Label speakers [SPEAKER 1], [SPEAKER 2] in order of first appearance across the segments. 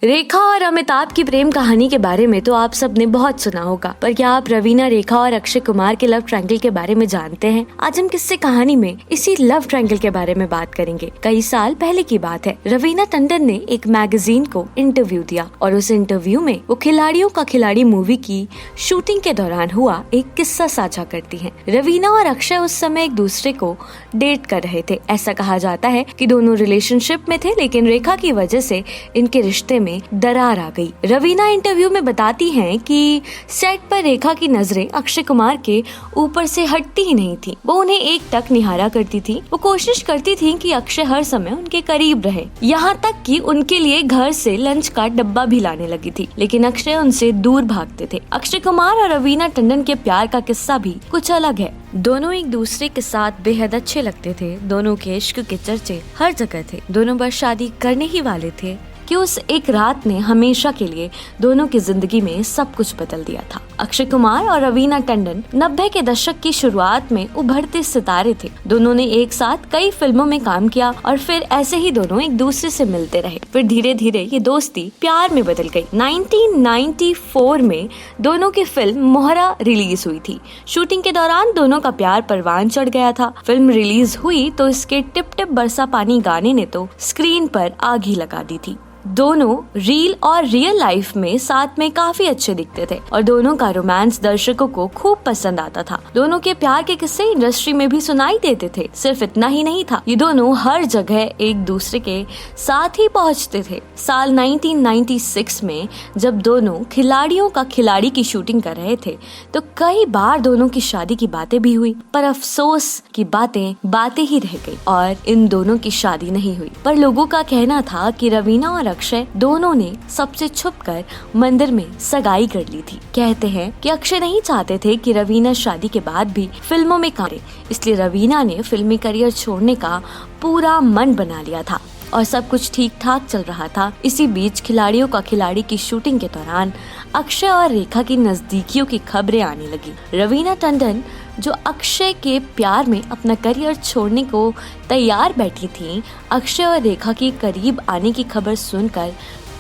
[SPEAKER 1] रेखा और अमिताभ की प्रेम कहानी के बारे में तो आप सबने बहुत सुना होगा, पर क्या आप रवीना, रेखा और अक्षय कुमार के लव ट्रायंगल के बारे में जानते हैं? आज हम किस्से कहानी में इसी लव ट्रायंगल के बारे में बात करेंगे। कई साल पहले की बात है, रवीना टंडन ने एक मैगजीन को इंटरव्यू दिया और उस इंटरव्यू में वो खिलाड़ियों का खिलाड़ी मूवी की शूटिंग के दौरान हुआ एक किस्सा साझा करती है। रवीना और अक्षय उस समय एक दूसरे को डेट कर रहे थे। ऐसा कहा जाता है कि दोनों रिलेशनशिप में थे, लेकिन रेखा की वजह से इनके रिश्ते में दरार आ गई। रवीना इंटरव्यू में बताती हैं कि सेट पर रेखा की नजरें अक्षय कुमार के ऊपर से हटती ही नहीं थी। वो उन्हें एक टक निहारा करती थी। वो कोशिश करती थी कि अक्षय हर समय उनके करीब रहे, यहाँ तक कि उनके लिए घर से लंच का डब्बा भी लाने लगी थी, लेकिन अक्षय उनसे दूर भागते थे। अक्षय कुमार और रवीना टंडन के प्यार का किस्सा भी कुछ अलग है। दोनों एक दूसरे के साथ बेहद अच्छे लगते थे। दोनों के इश्क के चर्चे हर जगह थे। दोनों बस शादी करने ही वाले थे कि उस एक रात ने हमेशा के लिए दोनों की जिंदगी में सब कुछ बदल दिया था। अक्षय कुमार और रवीना टंडन 90 के दशक की शुरुआत में उभरते सितारे थे। दोनों ने एक साथ कई फिल्मों में काम किया और फिर ऐसे ही दोनों एक दूसरे से मिलते रहे। फिर धीरे धीरे ये दोस्ती प्यार में बदल गई। 1994 में दोनों की फिल्म मोहरा रिलीज हुई थी। शूटिंग के दौरान दोनों का प्यार परवान चढ़ गया था। फिल्म रिलीज हुई तो इसके टिप टिप बरसा पानी गाने ने तो स्क्रीन पर आग ही लगा दी थी। दोनों रील और रियल लाइफ में साथ में काफी अच्छे दिखते थे और दोनों का रोमांस दर्शकों को खूब पसंद आता था। दोनों के प्यार के किस्से इंडस्ट्री में भी सुनाई देते थे। सिर्फ इतना ही नहीं था, ये दोनों हर जगह एक दूसरे के साथ ही पहुंचते थे। साल 1996 में जब दोनों खिलाड़ियों का खिलाड़ी की शूटिंग कर रहे थे तो कई बार दोनों की शादी की बातें भी हुई, पर अफसोस की बातें ही रह गई और इन दोनों की शादी नहीं हुई। पर लोगों का कहना था कि रवीना और अक्षय दोनों ने सबसे छुपकर मंदिर में सगाई कर ली थी। कहते हैं कि अक्षय नहीं चाहते थे कि रवीना शादी के बाद भी फिल्मों में काम करे, इसलिए रवीना ने फिल्मी करियर छोड़ने का पूरा मन बना लिया था और सब कुछ ठीक ठाक चल रहा था। इसी बीच खिलाड़ियों का खिलाड़ी की शूटिंग के दौरान अक्षय और रेखा की नजदीकियों की खबरें आने लगी। रवीना टंडन जो अक्षय के प्यार में अपना करियर छोड़ने को तैयार बैठी थी, अक्षय और रेखा के करीब आने की खबर सुनकर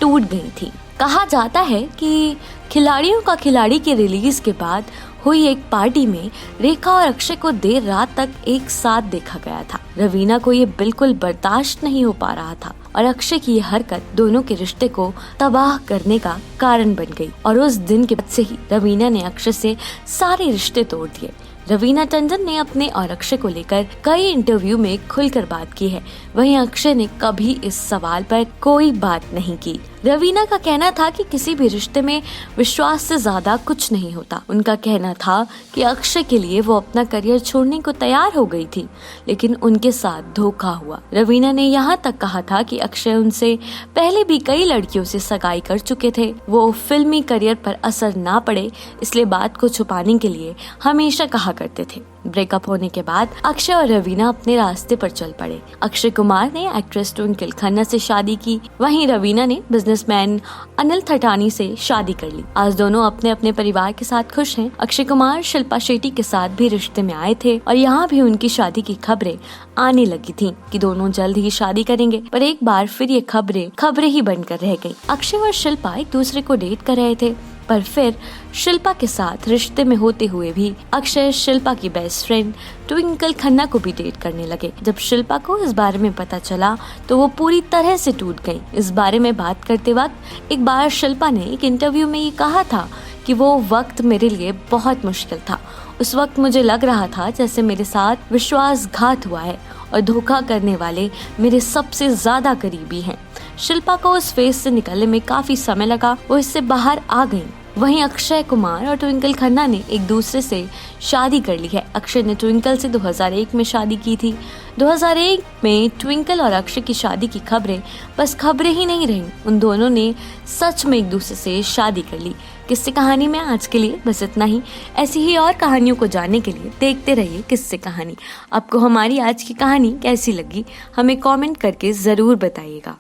[SPEAKER 1] टूट गई थी। कहा जाता है कि खिलाड़ियों का खिलाड़ी के रिलीज के बाद हुई एक पार्टी में रेखा और अक्षय को देर रात तक एक साथ देखा गया था। रवीना को ये बिल्कुल बर्दाश्त नहीं हो पा रहा था और अक्षय की ये हरकत दोनों के रिश्ते को तबाह करने का कारण बन गई और उस दिन के बाद से ही रवीना ने अक्षय से सारे रिश्ते तोड़ दिए। रवीना टंडन ने अपने और अक्षय को लेकर कई इंटरव्यू में खुलकर बात की है। वहीं अक्षय ने कभी इस सवाल पर कोई बात नहीं की। रवीना का कहना था कि किसी भी रिश्ते में विश्वास से ज्यादा कुछ नहीं होता। उनका कहना था कि अक्षय के लिए वो अपना करियर छोड़ने को तैयार हो गई थी, लेकिन उनके साथ धोखा हुआ। रवीना ने यहाँ तक कहा था कि अक्षय उनसे पहले भी कई लड़कियों से सगाई कर चुके थे। वो फिल्मी करियर पर असर ना पड़े इसलिए बात को छुपाने के लिए हमेशा कहा करते थे। ब्रेकअप होने के बाद अक्षय और रवीना अपने रास्ते पर चल पड़े। अक्षय कुमार ने एक्ट्रेस ट्विंकल खन्ना से शादी की, वहीं रवीना ने बिजनेसमैन अनिल थटानी से शादी कर ली। आज दोनों अपने अपने परिवार के साथ खुश हैं। अक्षय कुमार शिल्पा शेट्टी के साथ भी रिश्ते में आए थे और यहाँ भी उनकी शादी की खबरें आने लगी थी कि दोनों जल्द ही शादी करेंगे, पर एक बार फिर ये खबरें ही बनकर रह गई। अक्षय और शिल्पा एक दूसरे को डेट कर रहे थे, पर फिर शिल्पा के साथ रिश्ते में होते हुए भी अक्षय शिल्पा की बेस्ट फ्रेंड ट्विंकल खन्ना को भी डेट करने लगे। जब शिल्पा को इस बारे में पता चला तो वो पूरी तरह से टूट गई। इस बारे में बात करते वक्त एक बार शिल्पा ने एक इंटरव्यू में ये कहा था कि वो वक्त मेरे लिए बहुत मुश्किल था। उस वक्त मुझे लग रहा था जैसे मेरे साथ विश्वासघात हुआ है और धोखा करने वाले मेरे सबसे ज्यादा करीबी हैं। शिल्पा को उस फेज से निकलने में काफी समय लगा, वो इससे बाहर आ गई। वहीं अक्षय कुमार और ट्विंकल खन्ना ने एक दूसरे से शादी कर ली है। अक्षय ने ट्विंकल से 2001 में शादी की थी। 2001 में ट्विंकल और अक्षय की शादी की खबरें बस खबरें ही नहीं रहीं, उन दोनों ने सच में एक दूसरे से शादी कर ली। किस्से कहानी में आज के लिए बस इतना ही। ऐसी ही और कहानियों को जानने के लिए देखते रहिए किस्से कहानी। आपको हमारी आज की कहानी कैसी लगी हमें कमेंट करके जरूर बताइएगा।